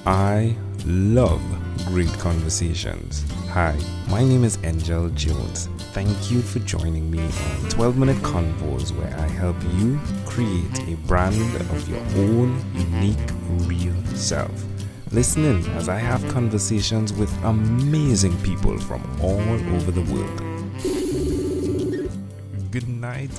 I love great conversations. Hi, my name is Angel Jones. Thank you for joining me on 12-minute convos where I help you create a brand of your own unique, real self. Listen in as I have conversations with amazing people from all over the world. Good night,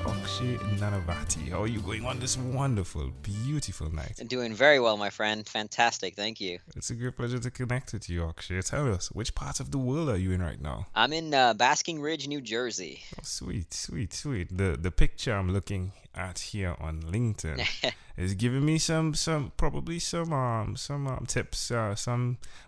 Akshay Nanavati. How are you going on this wonderful, beautiful night? Doing very well, my friend. Fantastic. Thank you. It's a great pleasure to connect with you, Akshay. Tell us, which part of the world are you in right now? I'm in Basking Ridge, New Jersey. Oh, sweet. The picture I'm looking at here on LinkedIn is giving me some tips.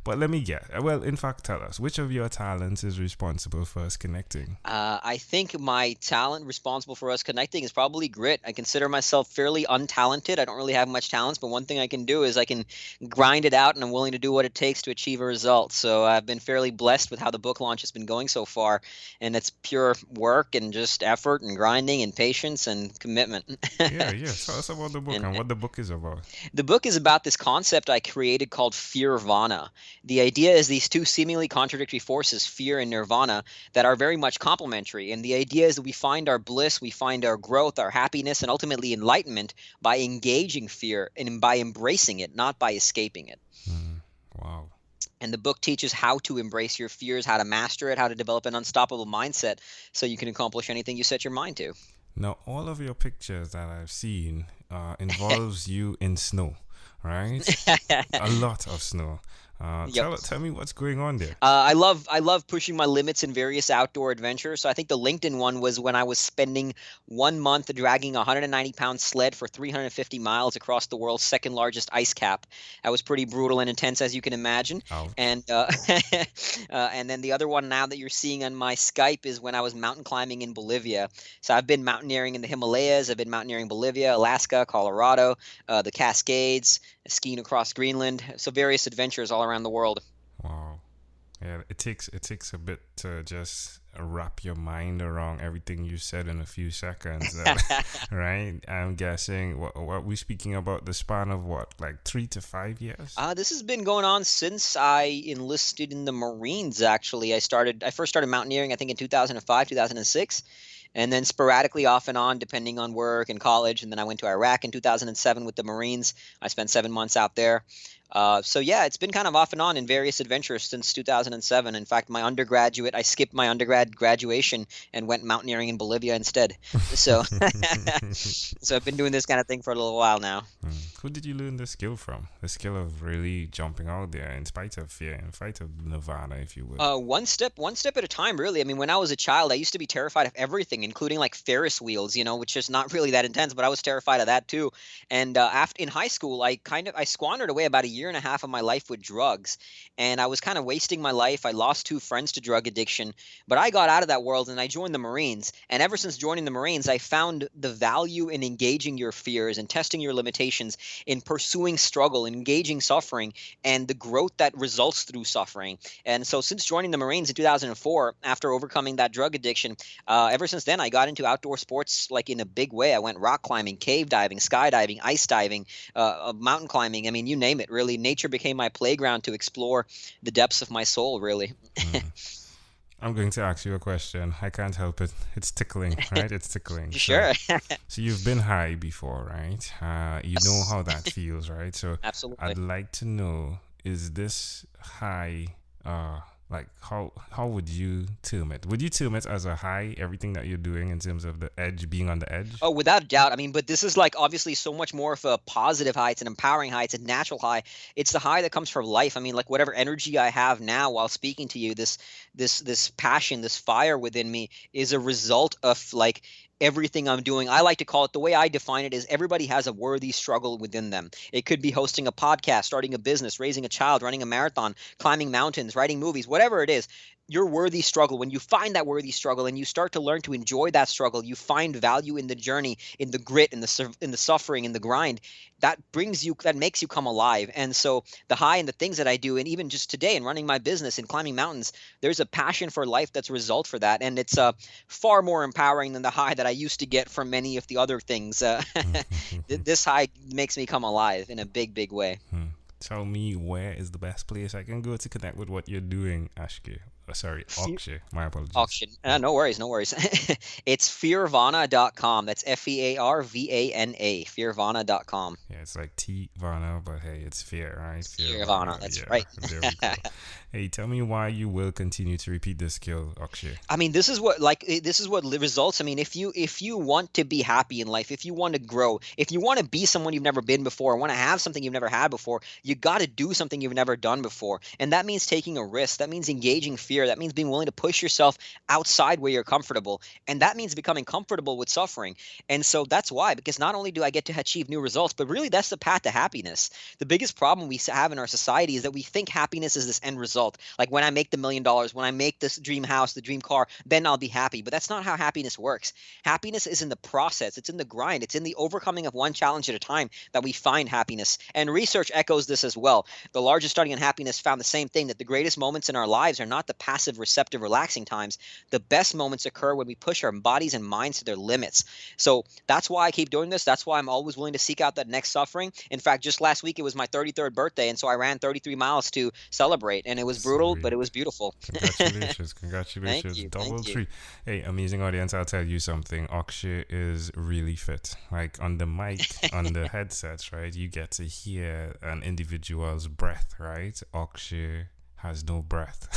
But let me get. Well, in fact, tell us which of your talents is responsible for us connecting. I think my talent responsible for us connecting is probably grit. I consider myself fairly untalented. I don't really have much talents, but one thing I can do is I can grind it out, and I'm willing to do what it takes to achieve a result. So I've been fairly blessed with how the book launch has been going so far, and it's pure work and just effort and grinding and patience and commitment. Yeah. Tell us about the book and what the book is about. The book is about this concept I created called Fearvana. The idea is these two seemingly contradictory forces, fear and nirvana, that are very much complementary. And the idea is that we find our bliss, we find our growth, our happiness, and ultimately enlightenment by engaging fear and by embracing it, not by escaping it. Wow. And the book teaches how to embrace your fears, how to master it, how to develop an unstoppable mindset so you can accomplish anything you set your mind to. Now, all of your pictures that I've seen involves you in snow, right? A lot of snow. Yep. Tell me what's going on there. I love pushing my limits in various outdoor adventures. So I think the LinkedIn one was when I was spending 1 month dragging a 190-pound sled for 350 miles across the world's second largest ice cap. That was pretty brutal and intense, as you can imagine. Ouch. And and then the other one now that you're seeing on my Skype is when I was mountain climbing in Bolivia. So I've been mountaineering in the Himalayas. I've been mountaineering Bolivia, Alaska, Colorado, the Cascades, skiing across Greenland. So various adventures all around the world. Wow. Yeah, it takes a bit to just wrap your mind around everything you said in a few seconds, right? I'm guessing what we're speaking about the span of like 3 to 5 years. This has been going on since I enlisted in the Marines. Actually, I first started mountaineering I think in 2005, 2006. And then sporadically off and on, depending on work and college. And then I went to Iraq in 2007 with the Marines. I spent 7 months out there. So yeah, it's been kind of off and on in various adventures since 2007. In fact, I skipped my undergrad graduation and went mountaineering in Bolivia instead. So, so I've been doing this kind of thing for a little while now. Who did you learn the skill from? The skill of really jumping out there in spite of fear, in spite of nirvana, if you will. One step at a time, really. I mean, when I was a child, I used to be terrified of everything, including like Ferris wheels, which is not really that intense, but I was terrified of that too. And after in high school, I squandered away about a year and a half of my life with drugs, and I was kind of wasting my life. I lost 2 friends to drug addiction, but I got out of that world and I joined the Marines. And ever since joining the Marines, I found the value in engaging your fears and testing your limitations, in pursuing struggle, engaging suffering, and the growth that results through suffering. And so since joining the Marines in 2004, after overcoming that drug addiction, ever since then, I got into outdoor sports like in a big way. I went rock climbing, cave diving, skydiving, ice diving, mountain climbing. I mean, you name it, really. Nature became my playground to explore the depths of my soul, really. I'm going to ask you a question. I can't help it. It's tickling, right? It's tickling. Sure. So you've been high before, right? You know how that feels, right? So Absolutely. I'd like to know, is this high, like how would you term it? Would you term it as a high, everything that you're doing in terms of the edge, being on the edge? Oh, without a doubt. I mean, but this is like obviously so much more of a positive high. It's an empowering high. It's a natural high. It's the high that comes from life. I mean, like whatever energy I have now while speaking to you, this passion, this fire within me is a result of like everything I'm doing. I like to call it, the way I define it is everybody has a worthy struggle within them. It could be hosting a podcast, starting a business, raising a child, running a marathon, climbing mountains, writing movies, whatever it is. Your worthy struggle, when you find that worthy struggle and you start to learn to enjoy that struggle, you find value in the journey, in the grit, in the suffering, in the grind. That makes you come alive. And so the high and the things that I do, and even just today in running my business and climbing mountains, there's a passion for life that's a result for that. And it's far more empowering than the high that I used to get from many of the other things. This high makes me come alive in a big, big way. tell me where is the best place I can go to connect with what you're doing, Ashke. Sorry, Akshay. My apologies. Auction. Yeah. No worries, no worries. It's fearvana.com. That's Fearvana, fearvana.com. Yeah, it's like T Vana, but hey, it's fear, right? Fear Fearvana, Vana. that's Yeah, right. there we go. Hey, tell me why you will continue to repeat this skill, Akshay. I mean, this is what results. I mean, if you want to be happy in life, if you want to grow, if you want to be someone you've never been before, want to have something you've never had before, you got to do something you've never done before, and that means taking a risk. That means engaging fear. That means being willing to push yourself outside where you're comfortable, and that means becoming comfortable with suffering. And so that's why, because not only do I get to achieve new results, but really that's the path to happiness. The biggest problem we have in our society is that we think happiness is this end result. Like when I make the $1 million, when I make this dream house, the dream car, then I'll be happy. But that's not how happiness works. Happiness is in the process. It's in the grind. It's in the overcoming of one challenge at a time that we find happiness. And research echoes this as well. The largest study on happiness found the same thing, that the greatest moments in our lives are not the passive, receptive, relaxing times. The best moments occur when we push our bodies and minds to their limits. So that's why I keep doing this. That's why I'm always willing to seek out that next suffering. In fact, just last week, it was my 33rd birthday. And so I ran 33 miles to celebrate. And it was brutal, but it was beautiful. Congratulations, Thank congratulations, you. double Thank you. treat. Hey, amazing audience, I'll tell you something. Akshay is really fit. Like on the mic, on the headsets, right? You get to hear an individual's breath, right? Akshay has no breath.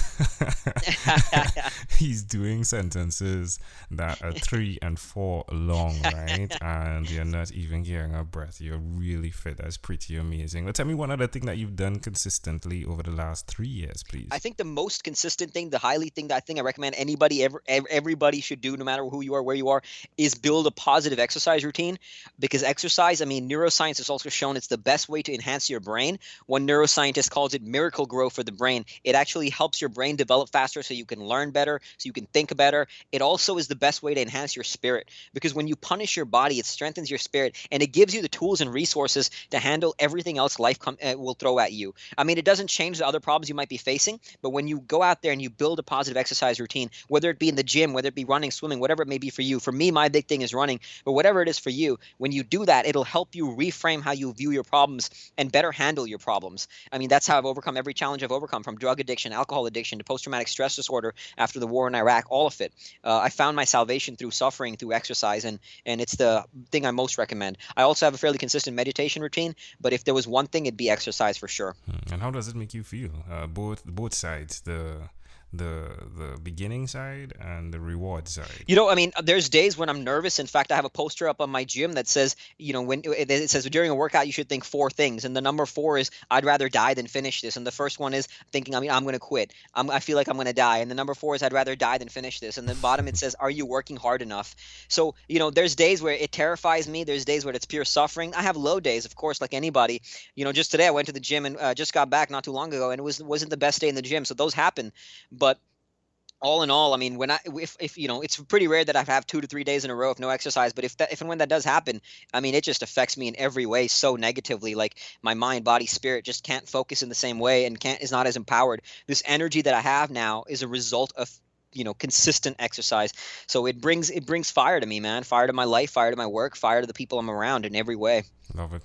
He's doing sentences that are 3 and 4 long, right? And you're not even hearing a breath. You're really fit. That's pretty amazing. But tell me one other thing that you've done consistently over the last 3 years, please. I think the most consistent thing, the highly thing that I think I recommend anybody, everybody should do, no matter who you are, where you are, is build a positive exercise routine. Because exercise, I mean, neuroscience has also shown it's the best way to enhance your brain. One neuroscientist calls it miracle grow for the brain. It actually helps your brain develop faster so you can learn better, so you can think better. It also is the best way to enhance your spirit, because when you punish your body, it strengthens your spirit, and it gives you the tools and resources to handle everything else life will throw at you. I mean, it doesn't change the other problems you might be facing, but when you go out there and you build a positive exercise routine, whether it be in the gym, whether it be running, swimming, whatever it may be for you. For me, my big thing is running, but whatever it is for you, when you do that, it'll help you reframe how you view your problems and better handle your problems. I mean, that's how I've overcome every challenge I've overcome, from drug addiction, alcohol addiction, to post-traumatic stress disorder after the war in Iraq, all of it. I found my salvation through suffering, through exercise, and it's the thing I most recommend. I also have a fairly consistent meditation routine, but if there was one thing, it'd be exercise for sure. And how does it make you feel? Both sides, the beginning side and the reward side. You know, I mean, there's days when I'm nervous. In fact, I have a poster up on my gym that says, you know, when it says during a workout, you should think 4 things. And the number 4 is, I'd rather die than finish this. And the first one is thinking, I mean, I'm going to quit. I feel like I'm going to die. And the number 4 is, I'd rather die than finish this. And the bottom, it says, are you working hard enough? So, you know, there's days where it terrifies me. There's days where it's pure suffering. I have low days, of course, like anybody. You know, just today I went to the gym and just got back not too long ago, and it wasn't the best day in the gym. So those happen. But all in all, I mean, if you know, it's pretty rare that I have 2 to 3 days in a row of no exercise. But if and when that does happen, I mean, it just affects me in every way so negatively. Like my mind, body, spirit just can't focus in the same way, and is not as empowered. This energy that I have now is a result of, you know, consistent exercise. So it brings fire to me, man. Fire to my life, fire to my work, fire to the people I'm around in every way. Love it.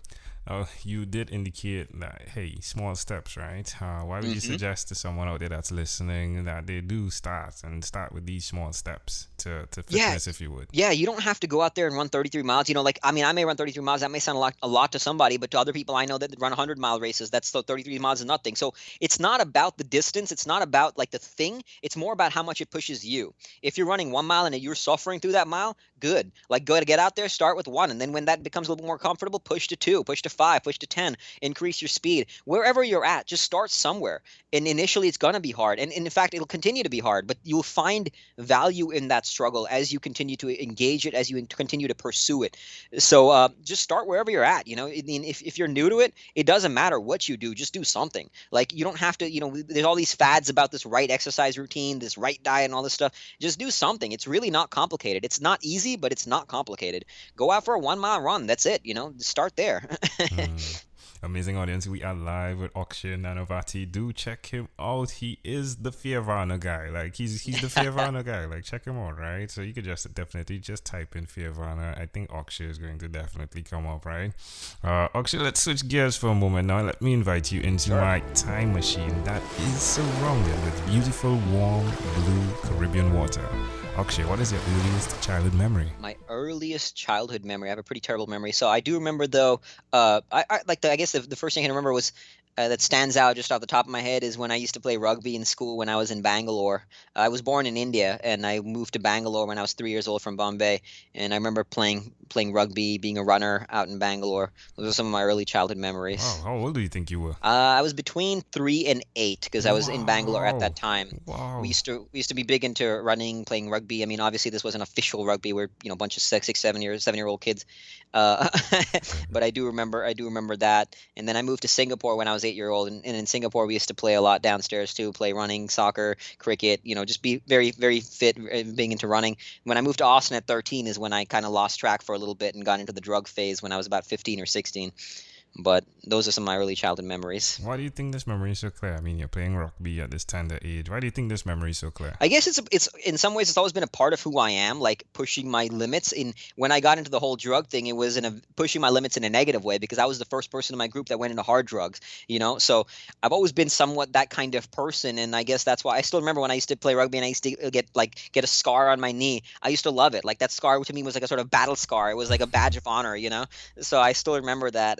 You did indicate that, hey, small steps, right? Why would you suggest to someone out there that's listening that they do start with these small steps to fitness, if you would? Yeah, you don't have to go out there and run 33 miles. You know, like, I mean, I may run 33 miles. That may sound a lot to somebody, but to other people I know that run 100-mile races, that's still 33 miles is nothing. So it's not about the distance. It's not about like the thing. It's more about how much it pushes you. If you're running 1 mile and you're suffering through that mile, good. Like, go to get out there, start with 1. And then when that becomes a little bit more comfortable, push to 2, push to 5, push to 10, increase your speed. Wherever you're at, just start somewhere. And initially it's going to be hard. And in fact, it'll continue to be hard, but you'll find value in that struggle as you continue to engage it, as you continue to pursue it. So just start wherever you're at. You know, I mean, if you're new to it, it doesn't matter what you do, just do something. Like, you don't have to, you know, there's all these fads about this right exercise routine, this right diet and all this stuff. Just do something. It's really not complicated. It's not easy, but it's not complicated. Go out for a 1 mile run. That's it. You know, start there. Amazing audience, we are live with Akshay Nanavati. Do check him out. He is the Fearvana guy. Like he's the Fearvana guy. Like check him out, right? So you could just definitely just type in Fearvana. I think Akshay is going to definitely come up, right? Akshay, let's switch gears for a moment now. Let me invite you into my time machine that is surrounded with beautiful, warm, blue Caribbean water. Akshay, what is your earliest childhood memory? My earliest childhood memory. I have a pretty terrible memory. So I do remember though. I guess the first thing I can remember was that stands out just off the top of my head is when I used to play rugby in school when I was in Bangalore. I was born in India and I moved to Bangalore when I was 3 years old from Bombay. And I remember playing rugby, being a runner out in Bangalore. Those are some of my early childhood memories. Wow, how old do you think you were? I was between 3 and 8 because I was in Bangalore at that time. Wow. We used to be big into running, playing rugby. I mean, obviously this wasn't official rugby. We're a bunch of 7-year-old kids. But I do remember that. And then I moved to Singapore when I was 8-year-old, and in Singapore we used to play a lot downstairs too, play running, soccer, cricket. Just be very very fit, being into running. When I moved to Austin at 13 is when I kind of lost track for a little bit and got into the drug phase when I was about 15 or 16. But those are some of my early childhood memories. Why do you think this memory is so clear? I mean, you're playing rugby at this tender age. Why do you think this memory is so clear? I guess it's in some ways it's always been a part of who I am, like pushing my limits. When I got into the whole drug thing, it was pushing my limits in a negative way because I was the first person in my group that went into hard drugs. So I've always been somewhat that kind of person, and I guess that's why I still remember when I used to play rugby and I used to get a scar on my knee. I used to love it. Like that scar to me was like a sort of battle scar. It was like a badge of honor, So I still remember that,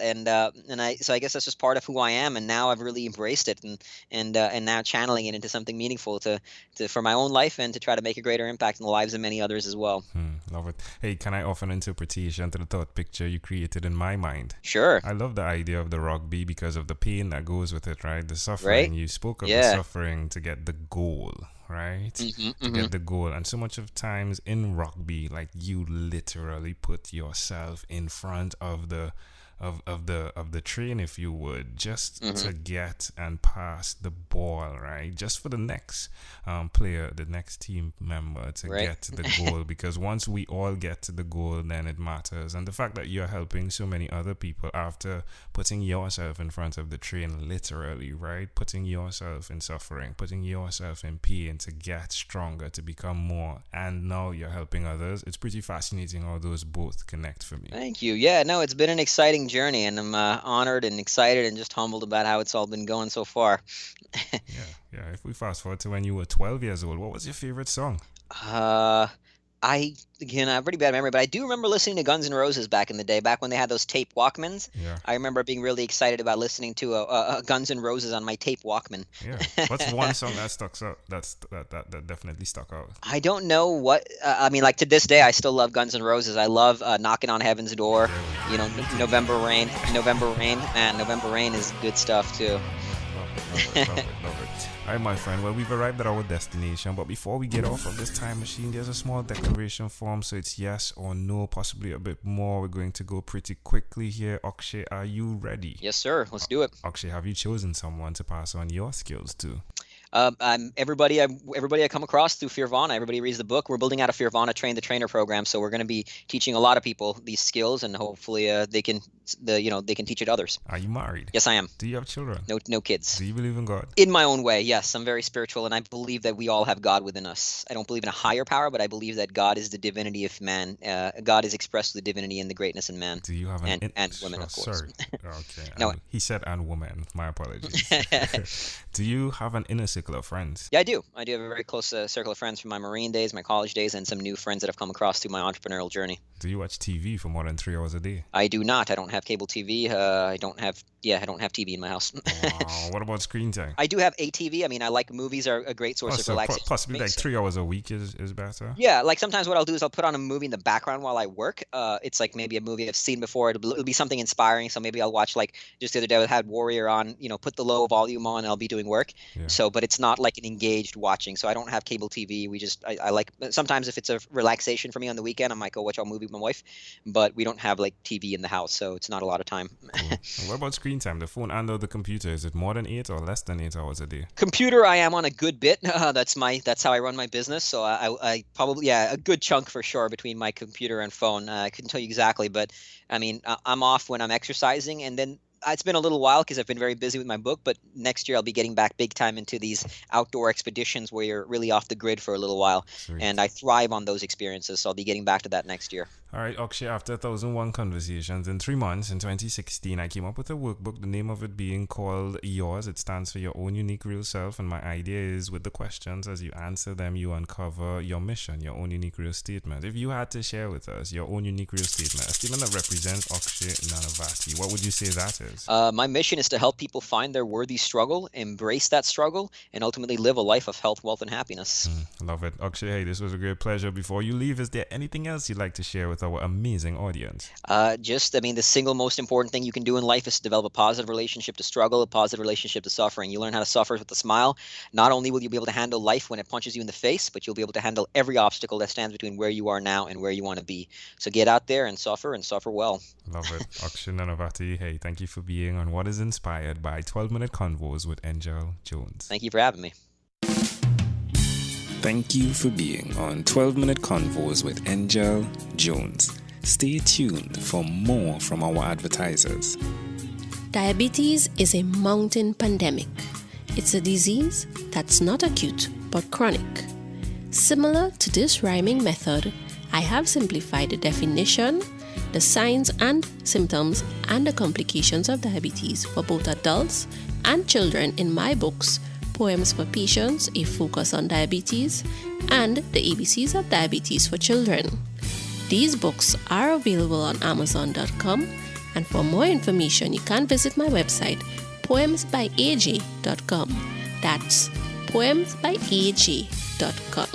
so I guess that's just part of who I am, and now I've really embraced it, and now channeling it into something meaningful for my own life and to try to make a greater impact in the lives of many others as well. Love it. Hey, can I offer an interpretation to the thought picture you created in my mind? Sure. I love the idea of the rugby because of the pain that goes with it, right? The suffering. Right? You spoke of the suffering to get the goal, right? To get the goal. And so much of times in rugby, like you literally put yourself in front of the train, if you would, just to get and pass the ball, right? Just for the next player, the next team member to get to the goal. Because once we all get to the goal, then it matters. And the fact that you're helping so many other people after putting yourself in front of the train, literally, right? Putting yourself in suffering, putting yourself in pain to get stronger, to become more. And now you're helping others. It's pretty fascinating how those both connect for me. Thank you. Yeah, no, it's been an exciting journey, and I'm honored and excited and just humbled about how it's all been going so far. Yeah. If we fast forward to when you were 12 years old, what was your favorite song? I have pretty bad memory, but I do remember listening to Guns N' Roses back in the day, back when they had those tape Walkmans. Yeah. I remember being really excited about listening to a Guns N' Roses on my tape Walkman. Yeah. What's one song that stuck out? That definitely stuck out. I don't know what I mean. Like to this day, I still love Guns N' Roses. I love "Knocking on Heaven's Door." November Rain. Man, November Rain is good stuff too. Love it. All right, my friend. Well, we've arrived at our destination, but before we get off of this time machine, there's a small declaration form, so it's yes or no, possibly a bit more. We're going to go pretty quickly here. Akshay, are you ready? Yes, sir. Let's do it. Akshay, have you chosen someone to pass on your skills to? Everybody I come across through Fearvana. Everybody reads the book. We're building out a Fearvana Train the Trainer program, so we're going to be teaching a lot of people these skills, and hopefully they can teach it to others. Are you married? Yes, I am. Do you have children? No kids. Do you believe in God? In my own way, yes. I'm very spiritual, and I believe that we all have God within us. I don't believe in a higher power, but I believe that God is the divinity of man. God is expressed through the divinity and the greatness in man. Do you have and women, of course. Sorry. Okay. No. He said and woman. My apologies. Do you have an inner circle of friends? Yeah, I do. I do have a very close circle of friends from my Marine days, my college days, and some new friends that I've come across through my entrepreneurial journey. Do you watch TV for more than 3 hours a day? I do not. I don't have cable TV. I don't have TV in my house. Wow. What about screen time? I do have a TV. I mean, I like movies are a great source of relaxation. Possibly like 3 hours a week is better? Yeah, like sometimes what I'll do is I'll put on a movie in the background while I work. It's like maybe a movie I've seen before. It'll be something inspiring. So maybe I'll watch, like just the other day I had Warrior on, put the low volume on and I'll be doing work. Yeah. So, but it's not like an engaged watching. So I don't have cable TV. I like, sometimes if it's a relaxation for me on the weekend, I might go watch a movie with my wife, but we don't have like TV in the house. So it's not a lot of time. Cool. What about screen time? The phone and or the computer, is it more than 8 or less than 8 hours a day? Computer, I am on a good bit. That's how I run my business. So I probably, a good chunk for sure between my computer and phone. I couldn't tell you exactly, but I mean, I'm off when I'm exercising, and then it's been a little while because I've been very busy with my book, but next year I'll be getting back big time into these outdoor expeditions where you're really off the grid for a little while. Sweet. And I thrive on those experiences, so I'll be getting back to that next year. All right, Akshay, after 1,001 conversations in 3 months in 2016, I came up with a workbook, the name of it being called Yours. It stands for Your Own Unique Real Self. And my idea is with the questions, as you answer them, you uncover your mission, your own unique real statement. If you had to share with us your own unique real statement, a statement that represents Akshay Nanavati, what would you say that is? My mission is to help people find their worthy struggle, embrace that struggle, and ultimately live a life of health, wealth, and happiness. Love it. Akshay, hey, this was a great pleasure. Before you leave, is there anything else you'd like to share with our amazing audience? The single most important thing you can do in life is to develop a positive relationship to struggle, a positive relationship to suffering. You learn how to suffer with a smile. Not only will you be able to handle life when it punches you in the face, but you'll be able to handle every obstacle that stands between where you are now and where you want to be. So get out there and suffer well. Love it. Akshay Nanavati, hey, thank you for being on What is Inspired by 12-Minute Convos with Angel Jones. Thank you for having me. Thank you for being on 12-Minute Convos with Angel Jones. Stay tuned for more from our advertisers. Diabetes is a mountain pandemic. It's a disease that's not acute but chronic. Similar to this rhyming method, I have simplified the definition, the signs and symptoms, and the complications of diabetes for both adults and children in my books, Poems for Patients, A Focus on Diabetes, and The ABCs of Diabetes for Children. These books are available on Amazon.com, and for more information, you can visit my website, poemsbyaj.com. That's poemsbyaj.com.